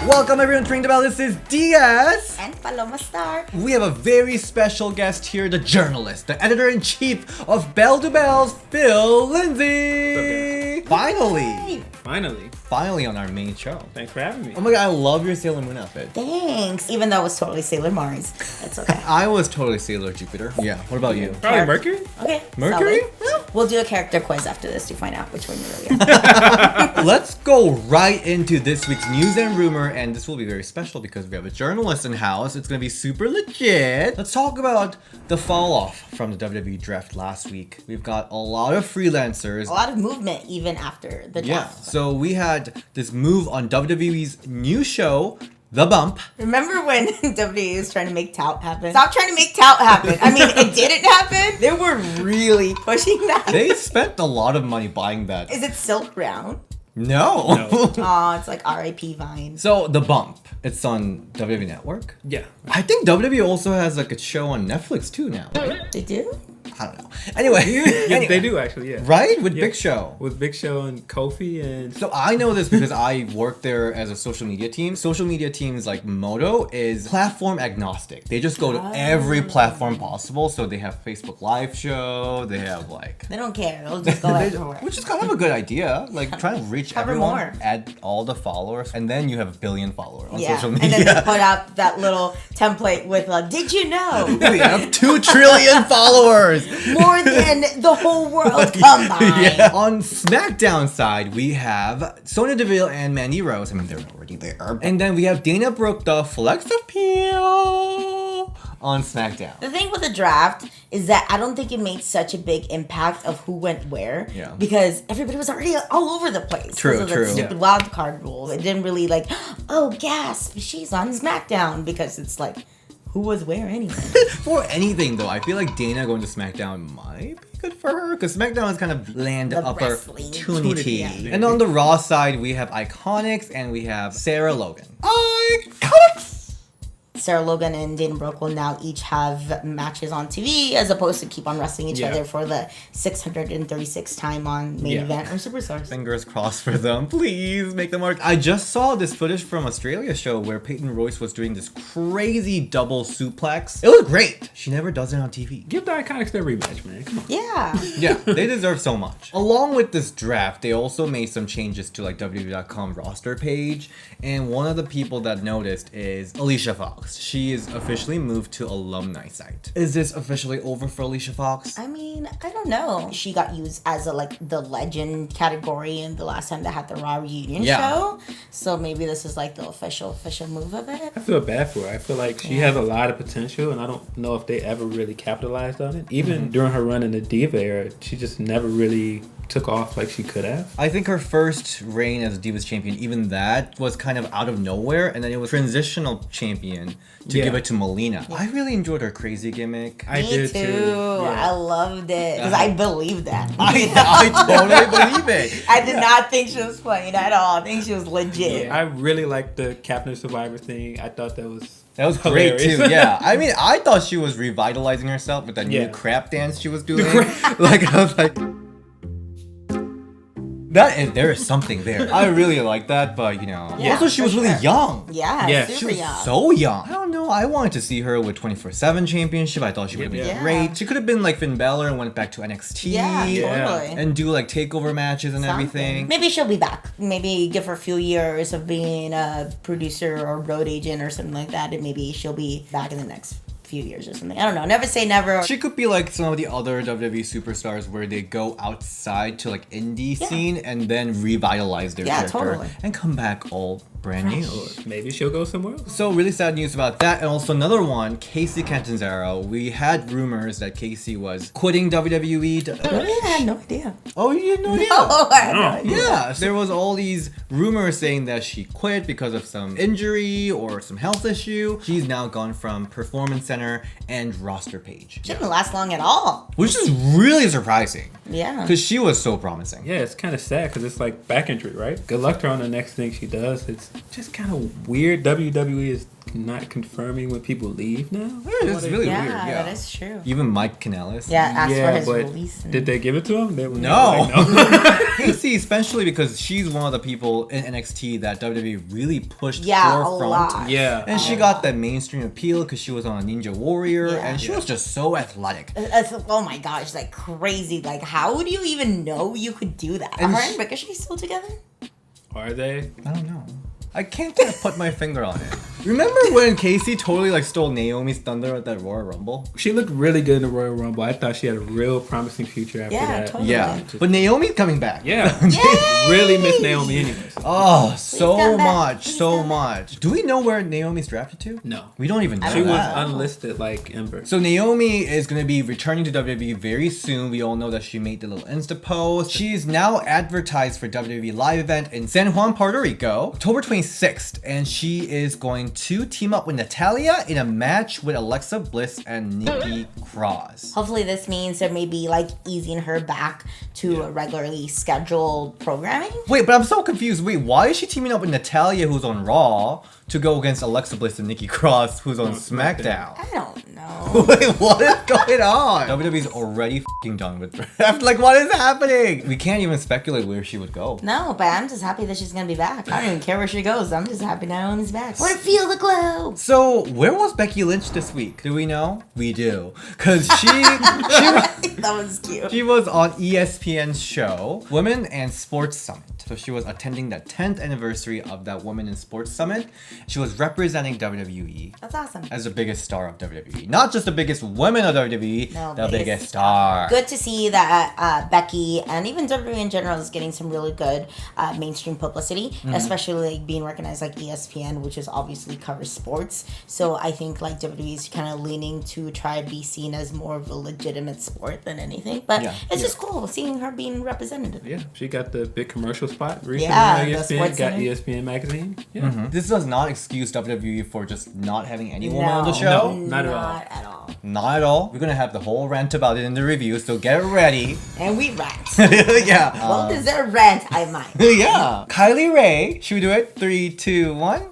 Welcome everyone to Ring the Bell. This is Diaz. And Paloma Star. We have a very special guest here, the journalist, the editor-in-chief of Belle to Bells, Phil Lindsay. Yay. Finally on our main show. Thanks for having me. Oh my god, I love your Sailor Moon outfit. Thanks. Even though it was totally Sailor Mars. That's okay. I was totally Sailor Jupiter. Yeah, what about you? Probably Mercury? Okay. Mercury? Solid. We'll do a character quiz after this to find out which one you really are. Let's go right into this week's news and rumor, and this will be very special because we have a journalist in house. It's gonna be super legit. Let's talk about the fall off from the WWE draft last week. We've got a lot of freelancers. A lot of movement even after the Yeah, draft. so we had this move on WWE's new show, The Bump. Remember when WWE was trying to make Tout happen? Stop trying to make Tout happen. I mean, it didn't happen. They were really pushing that. They spent a lot of money buying that. Is it Silk Brown? No. Oh, it's like R.I.P. Vine. So, The Bump. It's on WWE Network. Yeah. I think WWE also has like a show on Netflix too now. They do? I don't know. Anyway. Yeah, they do actually, yeah. Right? With Yeah. Big Show. With Big Show and Kofi and... So I know this because I work there as a social media team. Social media team's like motto is platform agnostic. They just go to every platform possible. So they have Facebook Live show. They have like... They don't care. They'll just go everywhere. Which is kind of a good idea. Like trying to reach Cover everyone, more. add all the followers, and then you have 1 billion followers on Yeah, social and media. then they put out that little template with did you know? We have 2 trillion followers. More than the whole world combined. Yeah. On SmackDown side, we have Sonya Deville and Mandy Rose. I mean, they're already there. And then we have Dana Brooke, the Flex Appeal on SmackDown. The thing with the draft is that I don't think it made such a big impact of who went where. Yeah. Because everybody was already all over the place. True, because of true. that stupid wild card rule. It didn't really oh, gasp, she's on SmackDown. Because it's like, who was where anyway? For anything, though, I feel like Dana going to SmackDown might be good for her. Because SmackDown has kind of land The opportunity. wrestling. Yeah. And on the Raw side, we have Iconics and we have Sarah Logan. Iconics! Sarah Logan and Dana Brooke will now each have matches on TV as opposed to keep on wrestling each other for the 636th time on main event or Superstars. Fingers crossed for them. Please make them work. I just saw this footage from Australia show where Peyton Royce was doing this crazy double suplex. It was great. She never does it on TV. Give the Iconics their rematch, man. Come on. Yeah. Yeah, they deserve so much. Along with this draft, they also made some changes to like WWE.com roster page. And one of the people that noticed is Alicia Fox. She is officially moved to Alumni site. Is this officially over for Alicia Fox? I mean, I don't know. She got used as the legend category in the last time they had the Raw reunion show. So maybe this is like the official move of it. I feel bad for her. I feel like she has a lot of potential, and I don't know if they ever really capitalized on it. Even during her run in the Diva era, she just never really took off like she could have. I think her first reign as a Divas champion, even that was kind of out of nowhere, and then it was transitional champion to give it to Melina. I really enjoyed her crazy gimmick. I Me did too. Yeah. I loved it because I believed that. I totally believe it. I did not think she was playing at all. I think she was legit. Yeah, I really liked the Captain of Survivor thing. I thought that was Great hilarious. too, yeah. I mean, I thought she was revitalizing herself with that new crap dance she was doing. Like, I was like... there is something there. I really like that, but you know. Yeah, also, she was really young. Yeah, She super was young. so young. I don't know. I wanted to see her with 24/7 championship. I thought she would have been Yeah. great. She could have been like Finn Balor and went back to NXT. yeah, Yeah. totally. And do like takeover matches and everything. Maybe she'll be back. Maybe give her a few years of being a producer or road agent or something like that, and maybe she'll be back in the next few years or something. I don't know. Never say never. She could be like some of the other WWE superstars where they go outside to like indie scene and then revitalize their character totally. and come back all brand new. Maybe she'll go somewhere else. So really sad news about that. And also another one, Kacy Cantanzaro. We had rumors that Kacy was quitting WWE. I had no idea. Oh, you didn't know that? Oh, I had no idea. Yeah, there was all these rumors saying that she quit because of some injury or some health issue. She's now gone from Performance Center and roster page, She didn't last long at all. which is really surprising Yeah. because she was so promising. Yeah, it's kind of sad because it's like back injury, right? Good luck to her on the next thing she does. It's just kind of weird. WWE is not confirming when people leave now. It's really weird. Yeah, that is true. Even Mike Kanellis. Yeah, asked for his but release. Did they give it to him? No. Kacy, especially because she's one of the people in NXT that WWE really pushed forefront. A lot. Yeah. And she got that mainstream appeal because she was on a Ninja Warrior and she was just so athletic. Oh my gosh, like crazy. Like, how would you even know you could do that? And Are her and Ricochet still together? Are they? I don't know. I can't kind of put my finger on it. Remember when Kacy totally like stole Naomi's thunder at that Royal Rumble? She looked really good in the Royal Rumble. I thought she had a real promising future after that. Totally. Yeah, but Naomi's coming back. Yeah. Really miss Naomi anyways. Oh, so much. Do we know where Naomi's drafted to? No. We don't even know. She was that. unlisted like Ember. So Naomi is going to be returning to WWE very soon. We all know that she made the little Insta post. She's now advertised for WWE live event in San Juan, Puerto Rico, October 26th. And she is going to team up with Natalya in a match with Alexa Bliss and Nikki Cross. Hopefully this means they're maybe like easing her back to a regularly scheduled programming. Wait, but I'm so confused. Wait, why is she teaming up with Natalya, who's on Raw, to go against Alexa Bliss and Nikki Cross, who's on SmackDown? I don't know. Wait, what is going on? WWE's already f***ing done with draft. Like, what is happening? We can't even speculate where she would go. No, but I'm just happy that she's gonna be back. I don't even care where she goes. I'm just happy Naomi's back. I want to feel the glow. So, where was Becky Lynch this week? Do we know? We do. Because That was cute. she was on ESPN's show, Women and Sports Summit. So she was attending the 10th anniversary of that Women in Sports Summit. She was representing WWE. That's awesome. As the biggest star of WWE. Not just the biggest woman of WWE, No, the biggest star. Good to see that Becky and even WWE in general is getting some really good mainstream publicity, especially like being recognized like ESPN, which is obviously covers sports. So I think like WWE is kind of leaning to try to be seen as more of a legitimate sport than anything. But it's just cool seeing her being represented. Yeah, she got the big commercial spot recently Yeah, on the ESPN, Sports got Center. ESPN magazine. Yeah. This does not excuse WWE for just not having any woman on the show. No, not at all. Not at all. Not at all. We're gonna have the whole rant about it in the review, so get ready. And we rant. Yeah. Well deserved rant, I might. Yeah. Kylie Rae. Should we do it? 3, 2, 1.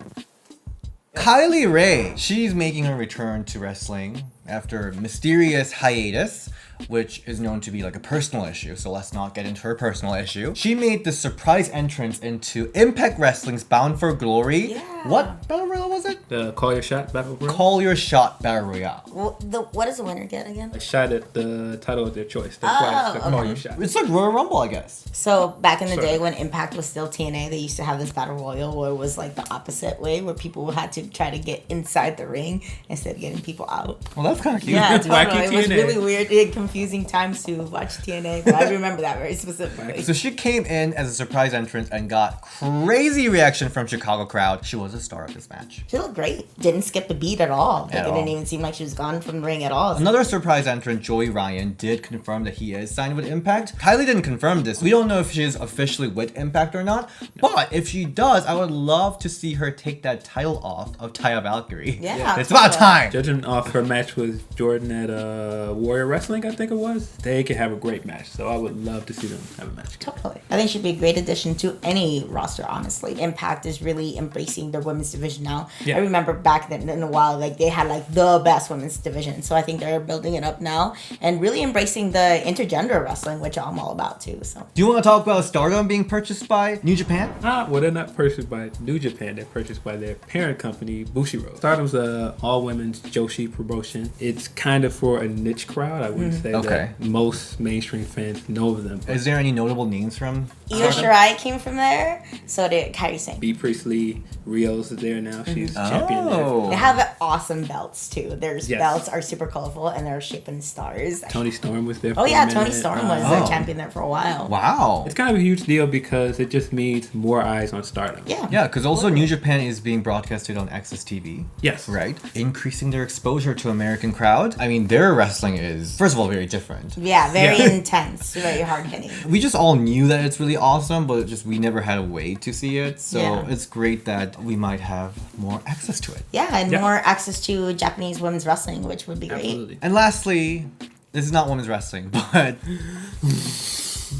Kylie Rae. She's making her return to wrestling after a mysterious hiatus, which is known to be like a personal issue, so let's not get into her personal issue. She made the surprise entrance into Impact Wrestling's Bound for Glory. Yeah. What battle royale was it? The Call Your Shot Battle Royale. Call Your Shot Battle Royale. Well, what does the winner get again? A shot at the title of their choice. That's why it's the Call Your Shot. It's like Royal Rumble, I guess. So back in the Sure. day when Impact was still TNA, they used to have this battle royal where it was like the opposite way, where people had to try to get inside the ring instead of getting people out. Well, that's kind of cute. Yeah, Wacky totally. It was TNA. really weird and confusing times to watch TNA, but I remember that very specifically. So she came in as a surprise entrance and got crazy reaction from Chicago crowd. She was a star of this match. She looked great. Didn't skip a beat at all. Like, At it all. didn't even seem like she was gone from the ring at all. Another surprise entrant, Joey Ryan, did confirm that he is signed with Impact. Kylie didn't confirm this. We don't know if she is officially with Impact or not, but if she does, I would love to see her take that title off of Taya Valkyrie. Yeah, It's about time. Judging off her match with Jordan at Warrior Wrestling, I think it was, they could have a great match. So I would love to see them have a match. Totally. I think she'd be a great addition to any roster, honestly. Impact is really embracing their women's division now. Yeah. I remember back then in a while, like they had like the best women's division. So I think they're building it up now and really embracing the intergender wrestling, which I'm all about too. So Do you want to talk about STARDOM being purchased by New Japan? Well, they're not purchased by New Japan. They're purchased by their parent company, Bushiroad. Stardom's a all-women's Joshi promotion. It's kind of for a niche crowd. I wouldn't say Okay. that most mainstream fans know of them. Is there any notable names from Io Shirai came from there. So did Kairi Sane. B. Priestley, Rios is there now. She's champion there. They have awesome belts too. Their Yes. belts are super colorful and they're shaped in stars. Tony Storm was there for Oh a yeah, minute. Tony Storm was their champion there for a while. Wow. It's kind of a huge deal because it just means more eyes on Stardom. Yeah. Yeah, because also New Japan is being broadcasted on Access TV. Yes. Right? Increasing their exposure to American crowd. I mean, their wrestling is, first of all, very different. Yeah, very intense, very hard hitting. We just all knew that it's really awesome, but just we never had a way to see it. So Yeah. it's great that we might have more access to it. Yeah, and Yeah. more access to Japanese women's wrestling, which would be great. Absolutely. And lastly, this is not women's wrestling, but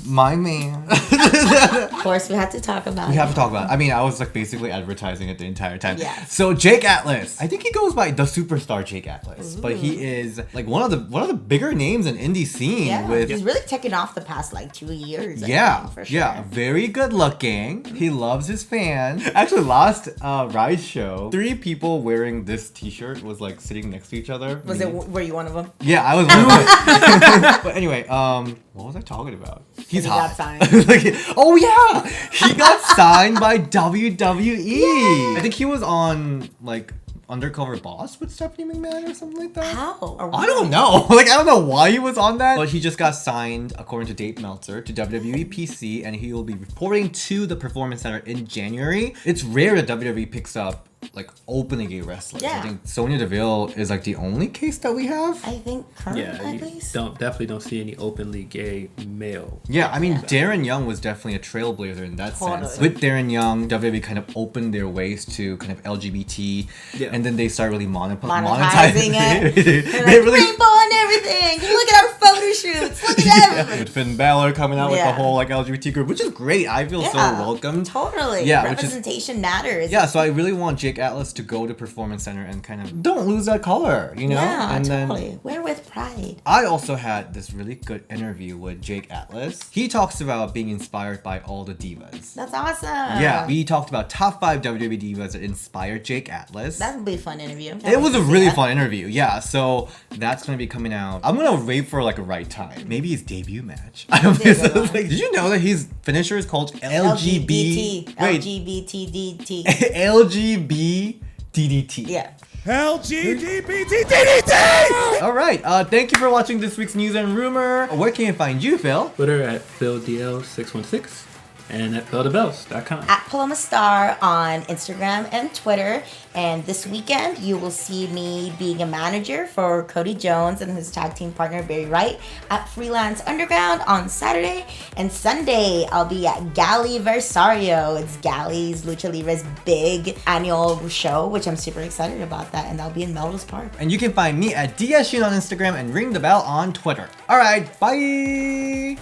My man. Of course, we have to talk about it. We have to talk about it. I mean, I was like basically advertising it the entire time. Yes. So Jake Atlas. I think he goes by the superstar Jake Atlas. But he is like one of the bigger names in indie scene. Yeah, with he's really taken off the past like 2 years. Yeah, I think, for sure. yeah, very good looking. He loves his fans. Actually, last Rise show, 3 people wearing this T-shirt was like sitting next to each other. Were you one of them? Yeah, I was one of them. But anyway, what was I talking about? He's He hot. got signed. Oh yeah, he got signed by WWE. I think he was on like Undercover Boss with Stephanie McMahon or something like that. How? I don't know. Like, I don't know why he was on that. But he just got signed, according to Dave Meltzer, to WWE PC, and he will be reporting to the Performance Center in January. It's rare that WWE picks up like openly gay wrestlers. Yeah. I think Sonya Deville is like the only case that we have. I think current at least. Definitely don't see any openly gay male. Yeah, I mean, Darren Young was definitely a trailblazer in that sense. Totally. With Darren Young, WWE kind of opened their ways to kind of LGBT, and then they started really monetizing it. they Like, really rainbow and everything. Look at our photo shoots. Look at everything. with Finn Balor coming out with the Yeah. whole like LGBT group, which is great. I feel so welcomed. Totally. Yeah, representation matters. Yeah, so I really want Jake Atlas to go to Performance Center and kind of don't lose that color, you know? Yeah, and totally. then Wear with pride. I also had this really good interview with Jake Atlas. He talks about being inspired by all the divas. That's awesome. Yeah, we talked about top 5 WWE divas that inspired Jake Atlas. That would be a fun interview. It was a really fun interview, yeah. So that's gonna be coming out. I'm gonna wait for like a right time. Maybe his debut match. I don't know. So, like, did you know that his finisher is called LGBT? Wait, LGBTDT. LGBTDT. Yeah. LGBTDT! All right. Thank you for watching this week's news and rumor. Where can you find you, Phil? Twitter at PhilDL616 and at PhilDeBells.com. At Paloma Star on Instagram and Twitter. And this weekend, you will see me being a manager for Cody Jones and his tag team partner, Barry Wright, at Freelance Underground on Saturday. And Sunday, I'll be at Galliversario. It's Galli's Lucha Libre's big annual show, which I'm super excited about that. And that'll be in Melrose Park. And you can find me at DSUN on Instagram and Ring the Bell on Twitter. All right. Bye.